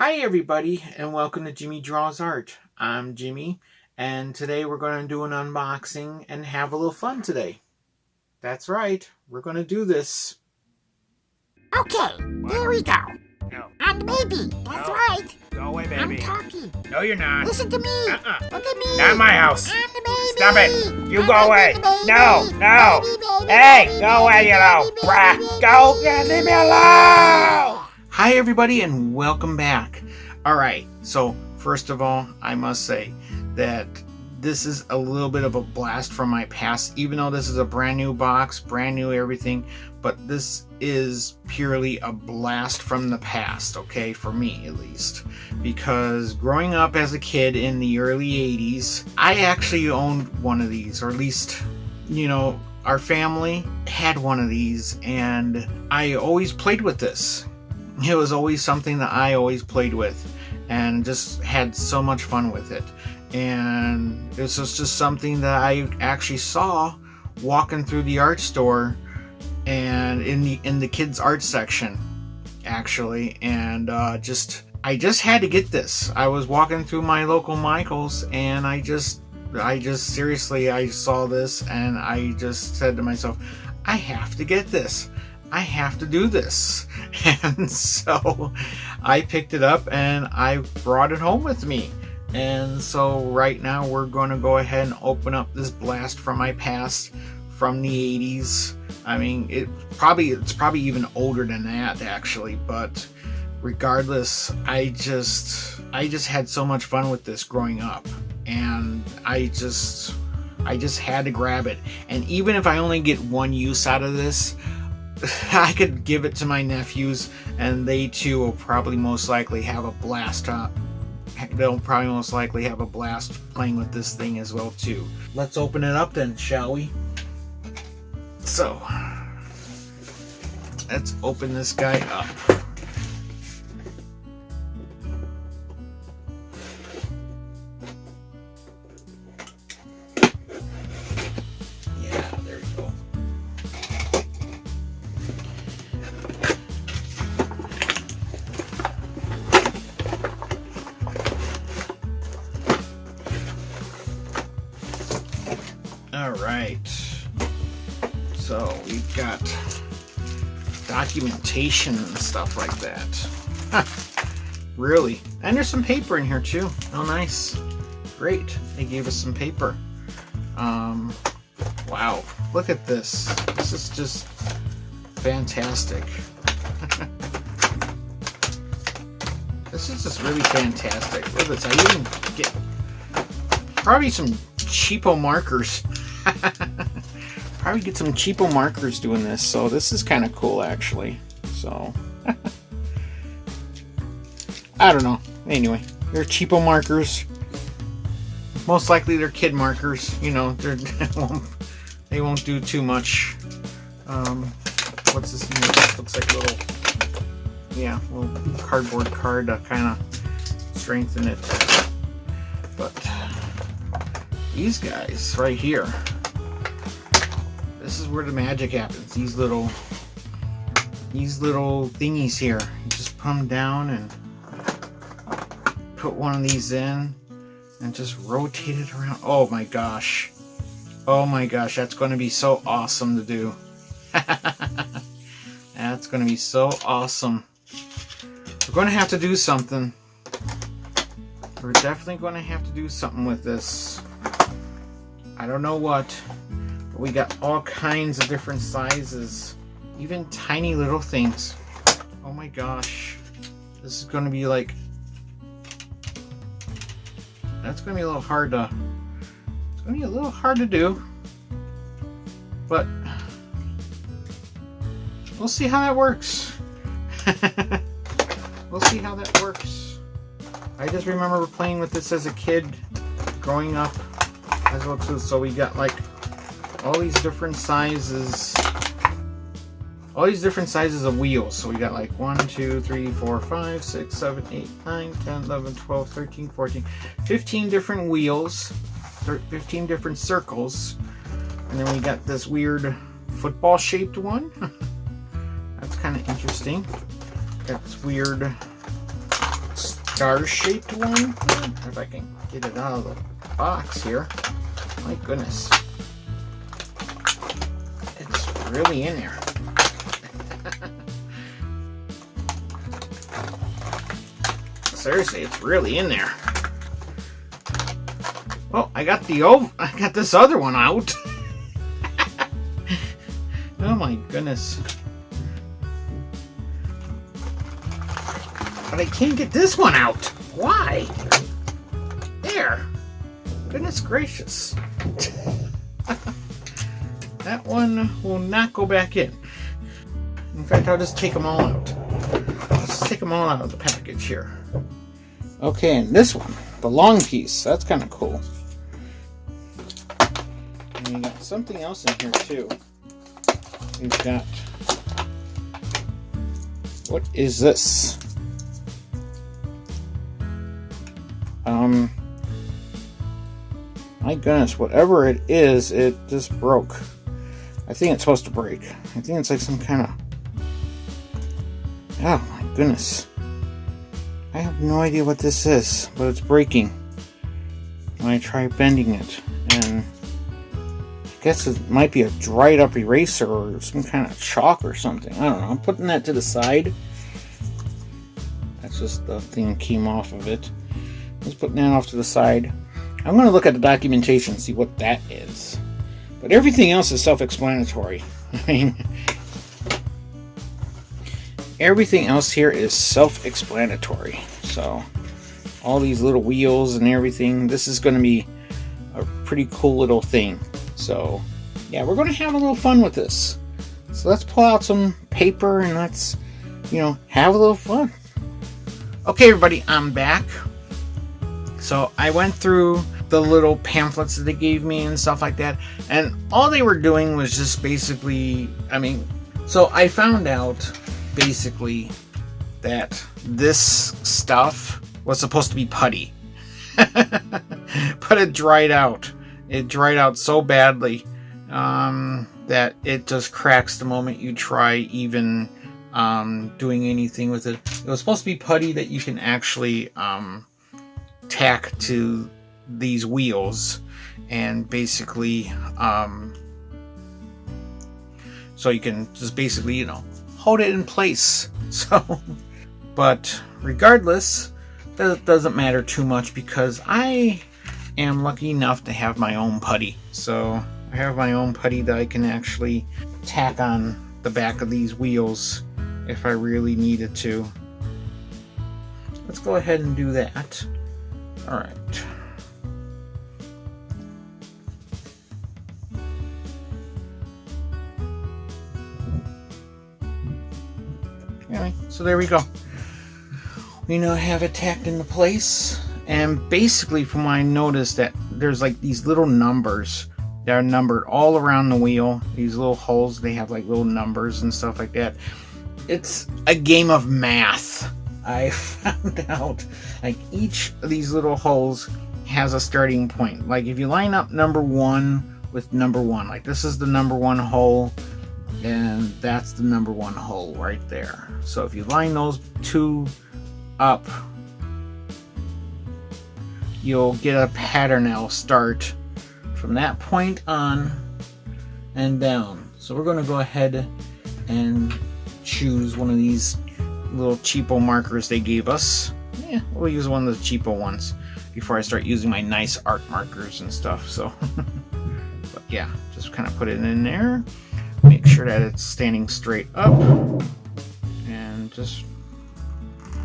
Hi everybody, and welcome to Jimmy Draws Art. I'm Jimmy, and today we're going to do an unboxing and have a little fun today. That's right, we're going to do this. Okay, here we go. No. I'm the baby, that's No. right. Go away, baby. I'm talking. No, you're not. Listen to me. Look at me. Not my house. I'm the baby. Stop it. You I'm go away. the baby. No, no. Baby, Hey, baby, go away, baby, you know. baby, Brah, baby, go. baby, Yeah, leave me baby. alone. Hi everybody, and welcome back. Alright, so first of all, I must say that this is a little bit of a blast from my past, even though this is a brand new box, brand new everything, but this is purely a blast from the past, okay, for me at least, because growing up as a kid in the early 80s, I actually owned one of these, or at least, you know, our family had one of these, and I always played with this. It was always something that I always played with and just had so much fun with it. And this was just something that I actually saw walking through the art store and in the kids art section actually, and I just had to get this. I was walking through my local Michael's and I just seriously, I saw this and I just said to myself, I have to get this. I have to do this. And so I picked it up and I brought it home with me. And so right now we're going to go ahead and open up this blast from my past from the 80s. I mean, it's probably even older than that actually, but regardless, I just had so much fun with this growing up, and I just had to grab it. And even if I only get one use out of this, I could give it to my nephews, and they too will probably most likely have a blast. They'll probably most likely have a blast playing with this thing as well too. Let's open it up then, shall we? So, let's open this guy up. Alright, so we've got documentation and stuff like that. Huh, really? And there's some paper in here too. Oh, nice. Great, they gave us some paper. Wow, look at this. This is just fantastic. This is just really fantastic. Look at this. I even get probably some cheapo markers. Probably get some cheapo markers doing this, so this is kind of cool actually. So I don't know. Anyway, they're cheapo markers. Most likely they're kid markers. You know, they won't do too much. What's this? This looks like a little cardboard card to kind of strengthen it. But these guys right here, this is where the magic happens. These little thingies here, you just put them down and put one of these in and just rotate it around. Oh my gosh, that's going to be so awesome to do. That's going to be so awesome. We're going to have to do something. We're definitely going to have to do something with this. I don't know what, but we got all kinds of different sizes, even tiny little things. Oh my gosh, this is going to be like, that's going to be a little hard to, it's going to be a little hard to do, but we'll see how that works. We'll see how that works. I just remember playing with this as a kid, growing up as well too. So we got like all these different sizes, of wheels. So we got like 1, 2, 3, 4, 5, 6, 7, 8, 9, 10, 11, 12, 13, 14, 15 different wheels, 15 different circles, and then we got this weird football shaped one. That's kind of interesting. Got this weird star-shaped one. If I can get it out of the box here. My goodness. It's really in there. Seriously, it's really in there. Oh, I got this other one out. Oh my goodness. But I can't get this one out. Why? There. Goodness gracious. That one will not go back in. In fact, I'll just take them all out. Let's take them all out of the package here. Okay, and this one, the long piece, that's kind of cool. And we got something else in here too. We've got, what is this? My goodness, whatever it is, it just broke. I think it's supposed to break. I think it's like some kind of, oh my goodness. I have no idea what this is, but it's breaking when I try bending it. And I guess it might be a dried up eraser or some kind of chalk or something. I don't know. I'm putting that to the side. That's just the thing that came off of it. Just putting that off to the side. I'm going to look at the documentation and see what that is. But everything else is self-explanatory. I mean, everything else here is self-explanatory. So, all these little wheels and everything, this is going to be a pretty cool little thing. So, yeah, we're going to have a little fun with this. So let's pull out some paper and let's, have a little fun. Okay, everybody, I'm back. So I went through the little pamphlets that they gave me and stuff like that. And all they were doing was just basically, so I found out basically that this stuff was supposed to be putty. But it dried out. It dried out so badly that it just cracks the moment you try even doing anything with it. It was supposed to be putty that you can actually tack to these wheels and basically so you can just basically hold it in place. So but regardless, that doesn't matter too much because I am lucky enough to have my own putty. So I have my own putty that I can actually tack on the back of these wheels if I really needed to. Let's go ahead and do that. Alright. Anyway, so there we go. We now have it tacked into place. And basically from what I noticed that there's like these little numbers that are numbered all around the wheel. These little holes, they have like little numbers and stuff like that. It's a game of math. I found out like each of these little holes has a starting point. Like if you line up number 1 with number 1, like this is the number 1 hole and that's the number 1 hole right there. So if you line those two up, you'll get a pattern that'll start from that point on and down. So we're going to go ahead and choose one of these little cheapo markers they gave us. Yeah, we'll use one of the cheapo ones before I start using my nice art markers and stuff. So, but yeah, just kind of put it in there. Make sure that it's standing straight up and just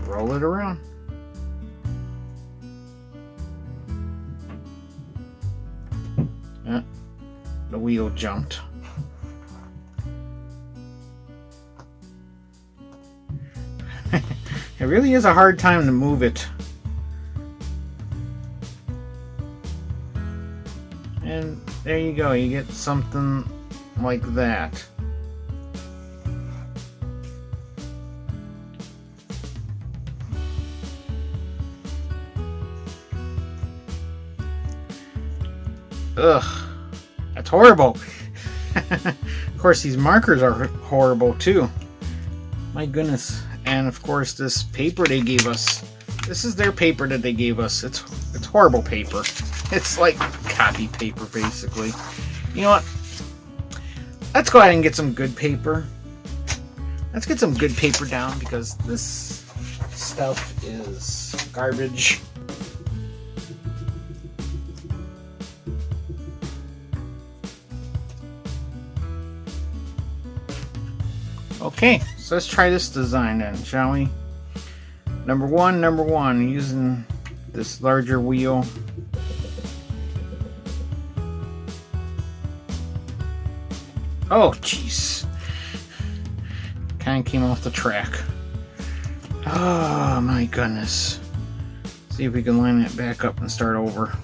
roll it around. Yeah, the wheel jumped. It really is a hard time to move it. And there you go, you get something like that. Ugh, that's horrible. Of course, these markers are horrible too. My goodness. And of course, this paper they gave us This is their paper that they gave us. It's horrible paper. It's like copy paper, basically. You know what? Let's go ahead and get some good paper. Let's get some good paper down because this stuff is garbage. Okay, so let's try this design then, shall we? Number one, using this larger wheel. Oh, jeez. Kind of came off the track. Oh, my goodness. See if we can line that back up and start over.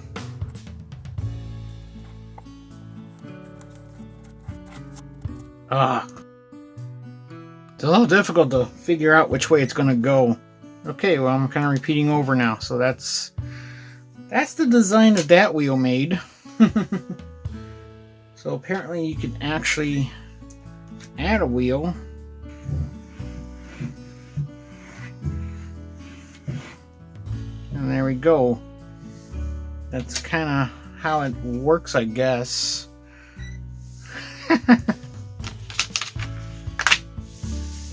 Ah. It's a little difficult to figure out which way it's going to go. Okay, well, I'm kind of repeating over now. So that's the design that that wheel made. So apparently you can actually add a wheel. And there we go. That's kind of how it works, I guess.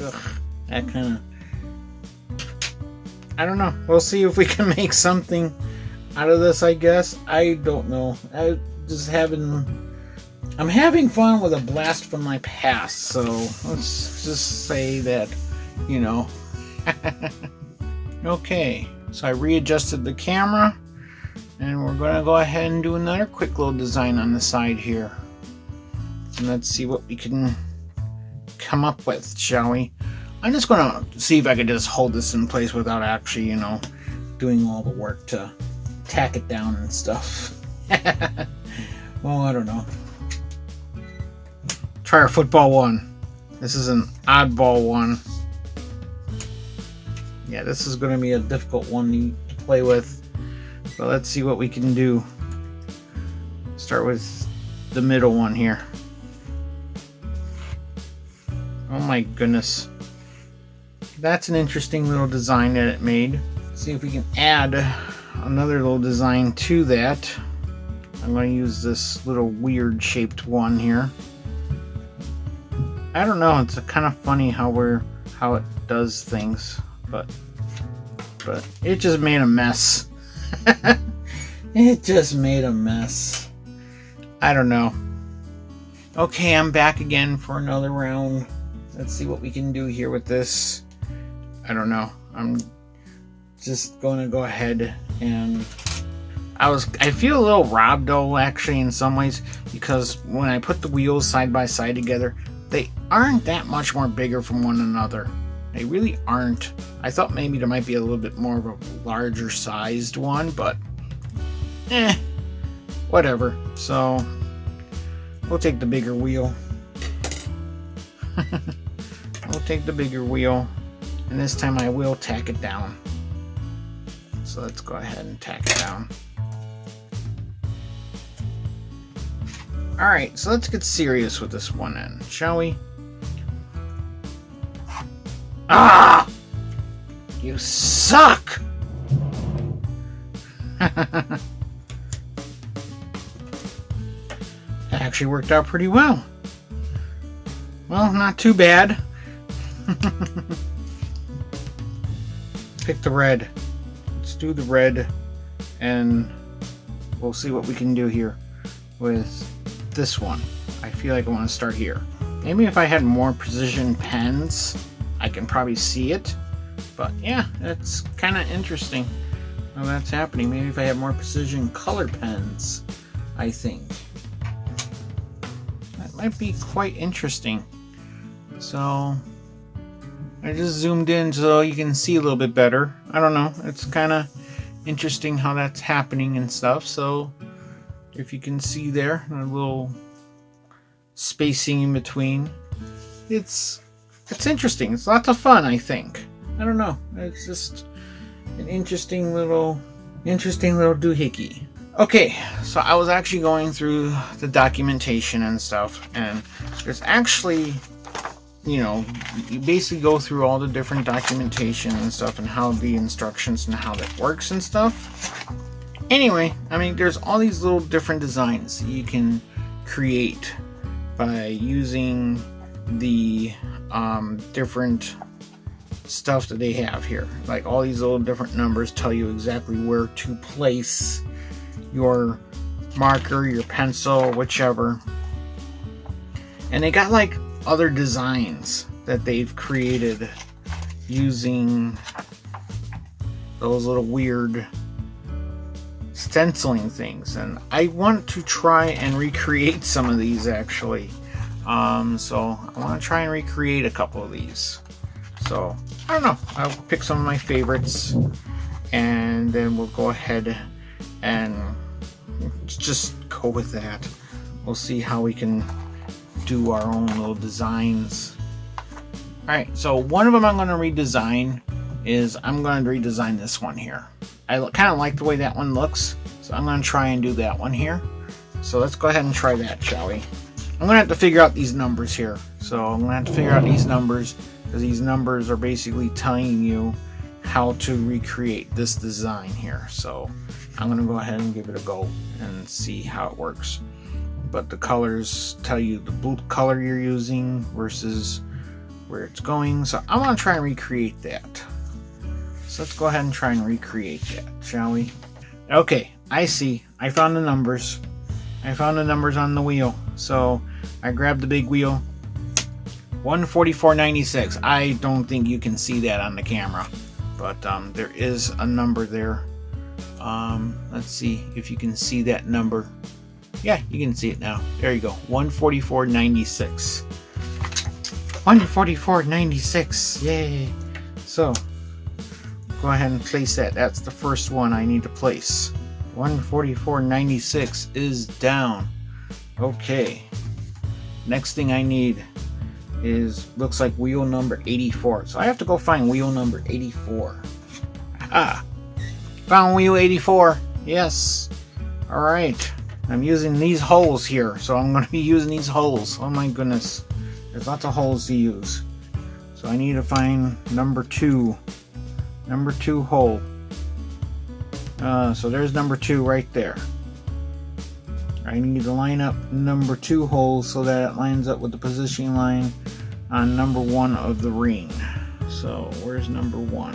Ugh, that kind of... I don't know. We'll see if we can make something out of this, I guess. I don't know. I'm having fun with a blast from my past, so let's just say that, you know. Okay, so I readjusted the camera, and we're going to go ahead and do another quick little design on the side here. And let's see what we can come up with, shall we? I'm just going to see if I can just hold this in place without actually, you know, doing all the work to tack it down and stuff. Well, I don't know. Try our football one. This is an oddball one. Yeah, this is going to be a difficult one to play with. But let's see what we can do. Start with the middle one here. Oh my goodness. That's an interesting little design that it made. Let's see if we can add another little design to that. I'm going to use this little weird shaped one here. I don't know, it's kind of funny how it does things, but it just made a mess. It just made a mess. I don't know. Okay, I'm back again for another round. Let's see what we can do here with this. I don't know. I'm just going to go ahead and I feel a little robbed though, actually, in some ways, because when I put the wheels side by side together, they aren't that much more bigger from one another. They really aren't. I thought maybe there might be a little bit more of a larger sized one, but whatever. So we'll take the bigger wheel. We'll take the bigger wheel, and this time I will tack it down. So let's go ahead and tack it down. Alright, so let's get serious with this one end, shall we? Ah! You suck! That actually worked out pretty well. Well, not too bad. Pick the red. Let's do the red, and we'll see what we can do here with this one. I feel like I want to start here. Maybe if I had more precision pens, I can probably see it. But yeah, that's kind of interesting how that's happening. Maybe if I had more precision color pens, I think. That might be quite interesting. So I just zoomed in so you can see a little bit better. I don't know. It's kind of interesting how that's happening and stuff. So if you can see there, a little spacing in between. It's interesting. It's lots of fun, I think. I don't know. It's just an interesting little doohickey. Okay, so I was actually going through the documentation and stuff, and there's actually you basically go through all the different documentation and stuff and how the instructions and how that works and stuff. Anyway, I mean, there's all these little different designs that you can create by using the different stuff that they have here. Like all these little different numbers tell you exactly where to place your marker, your pencil, whichever. And they got like other designs that they've created using those little weird stenciling things, and I want to try and recreate some of these actually. So I want to try and recreate a couple of these. So I don't know, I'll pick some of my favorites and then we'll go ahead and just go with that. We'll see how we can do our own little designs. Alright, so one of them I'm going to redesign is I'm going to redesign this one here. I kind of like the way that one looks, so I'm going to try and do that one here. So let's go ahead and try that, shall we? I'm going to have to figure out these numbers here. So I'm going to have to figure out these numbers, because these numbers are basically telling you how to recreate this design here. So I'm going to go ahead and give it a go and see how it works. But the colors tell you the blue color you're using versus where it's going. So I want to try and recreate that. So let's go ahead and try and recreate that, shall we? Okay, I see. I found the numbers. I found the numbers on the wheel. So I grabbed the big wheel. 144.96. I don't think you can see that on the camera, but there is a number there. Let's see if you can see that number. Yeah, you can see it now. There you go. 144.96. 144.96. Yay. So go ahead and place that. That's the first one I need to place. 144.96 is down. Okay. Next thing I need is, looks like wheel number 84. So I have to go find wheel number 84. Ah, found wheel 84. Yes. All right. I'm using these holes here, so I'm going to be using these holes. Oh my goodness. There's lots of holes to use. So I need to find number 2. Number 2 hole. So there's number 2 right there. I need to line up number 2 hole so that it lines up with the positioning line on number 1 of the ring. So where's number 1?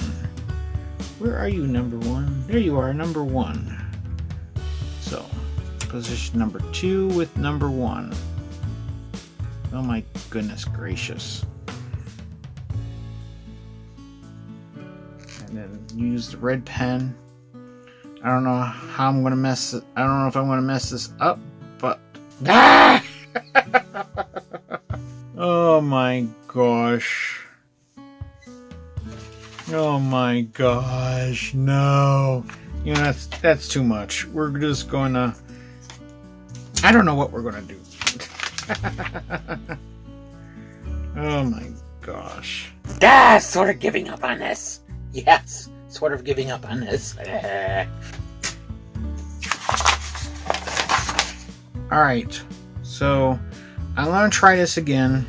Where are you, number 1? There you are, number 1. So position number 2 with number 1. Oh my goodness gracious. And then use the red pen. I don't know how I'm gonna mess it. I don't know if I'm gonna mess this up, but ah! Oh my gosh. Oh my gosh, no. You know, that's too much. We're just gonna, I don't know what we're gonna do. Oh my gosh. Sort of giving up on this. Yes, sort of giving up on this. Alright, so I'm going to try this again,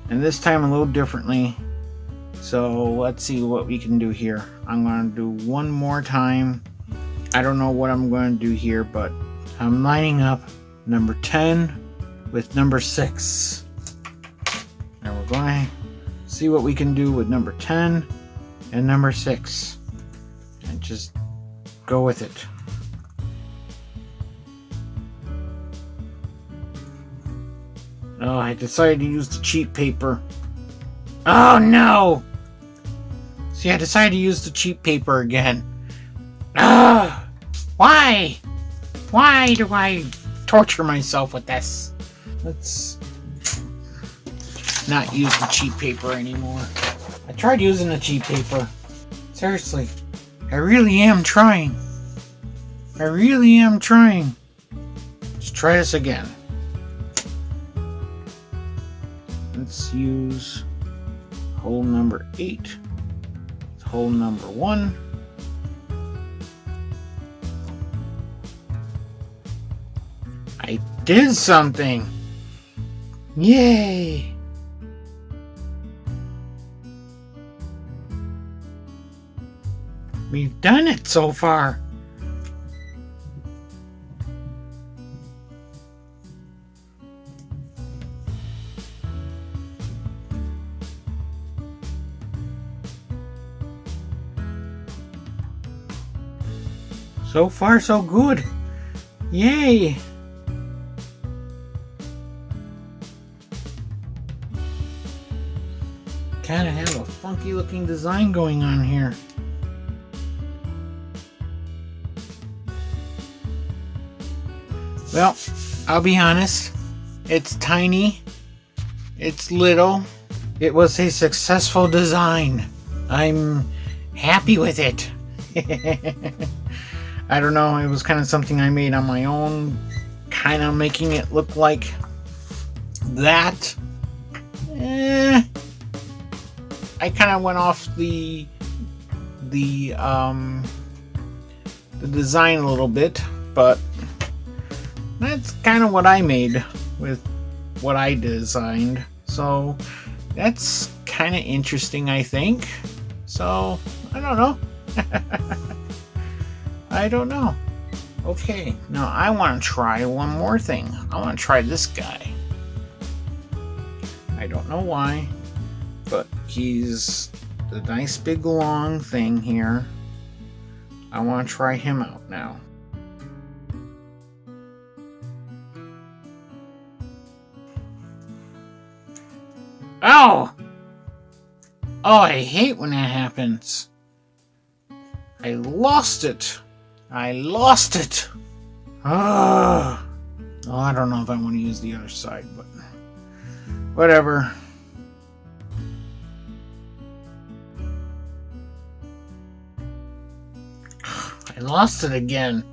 and this time a little differently. So let's see what we can do here. I'm going to do one more time. I don't know what I'm going to do here, but I'm lining up number 10 with number 6. And we're going to see what we can do with number 10 and number 6. And just go with it. Oh, I decided to use the cheap paper. Oh no! See, I decided to use the cheap paper again. Ah! Why? Why do I torture myself with this? Let's not use the cheap paper anymore. I tried using the cheap paper. Seriously. I really am trying. I really am trying. Let's try this again. Let's use hole number 8. Hole number 1. I did something! Yay! we've done it so far. So far, so good. Yay! Kind of have a funky looking design going on here. Well, I'll be honest. It's tiny. It's little. It was a successful design. I'm happy with it. I don't know, it was kind of something I made on my own, kind of making it look like that. I kind of went off the design a little bit, but that's kind of what I made with what I designed. So that's kind of interesting, I think. So I don't know. I don't know. Okay, now I want to try one more thing. I want to try this guy. I don't know why, but he's a nice big long thing here. I want to try him out now. Oh! Oh, I hate when that happens. I lost it. I lost it. Oh, I don't know if I want to use the other side, but whatever. I lost it again.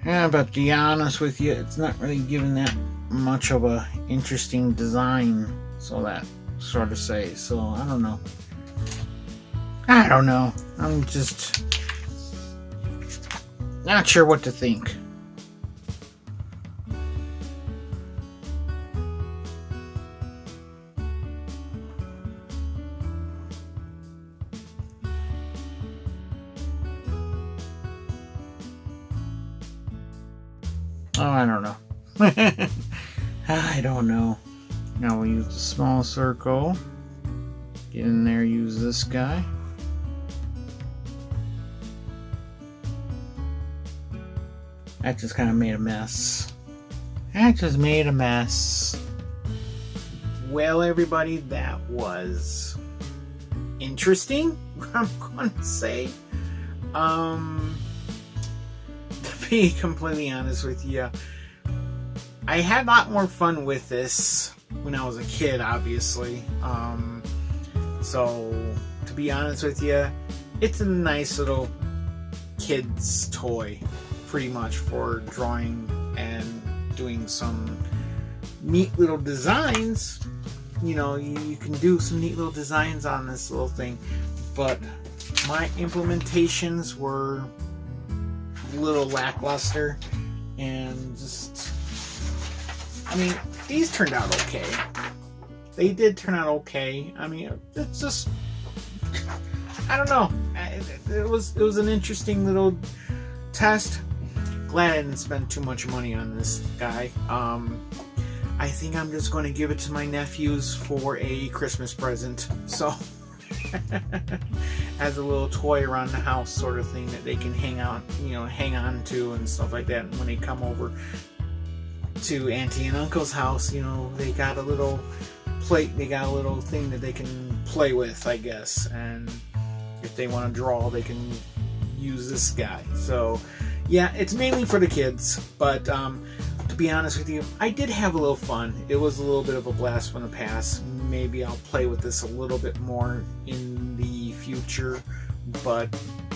Yeah, but to be honest with you, it's not really giving that much of a interesting design, so that sort of say. So I don't know. I'm just not sure what to think. Oh, I don't know. I don't know. Now we'll use the small circle. Get in there, use this guy. That just kind of made a mess. Well, everybody, that was interesting, I'm going to say. To be completely honest with you, I had a lot more fun with this when I was a kid, obviously. So, to be honest with you, it's a nice little kid's toy, pretty much, for drawing and doing some neat little designs. You know, you can do some neat little designs on this little thing, but my implementations were a little lackluster, and just, I mean, these turned out okay. They did turn out okay. I mean, it's just, I don't know. It was an interesting little test. Glad I didn't spend too much money on this guy. I think I'm just going to give it to my nephews for a Christmas present. So, as a little toy around the house sort of thing that they can hang on to and stuff like that. And when they come over to Auntie and Uncle's house, you know, they got a little plate, they got a little thing that they can play with, I guess. And if they want to draw, they can use this guy. So, yeah, it's mainly for the kids, but to be honest with you, I did have a little fun. It was a little bit of a blast from the past. Maybe I'll play with this a little bit more in the future, but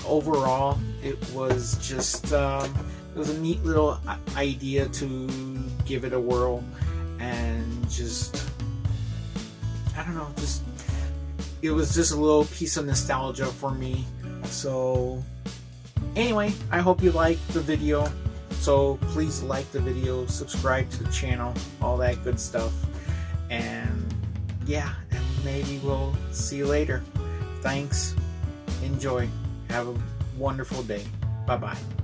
overall, it was just it was a neat little idea to give it a whirl, and just, I don't know, just, it was just a little piece of nostalgia for me. So anyway, I hope you liked the video. So please like the video, subscribe to the channel, all that good stuff. And yeah, and maybe we'll see you later. Thanks. Enjoy. Have a wonderful day. Bye bye.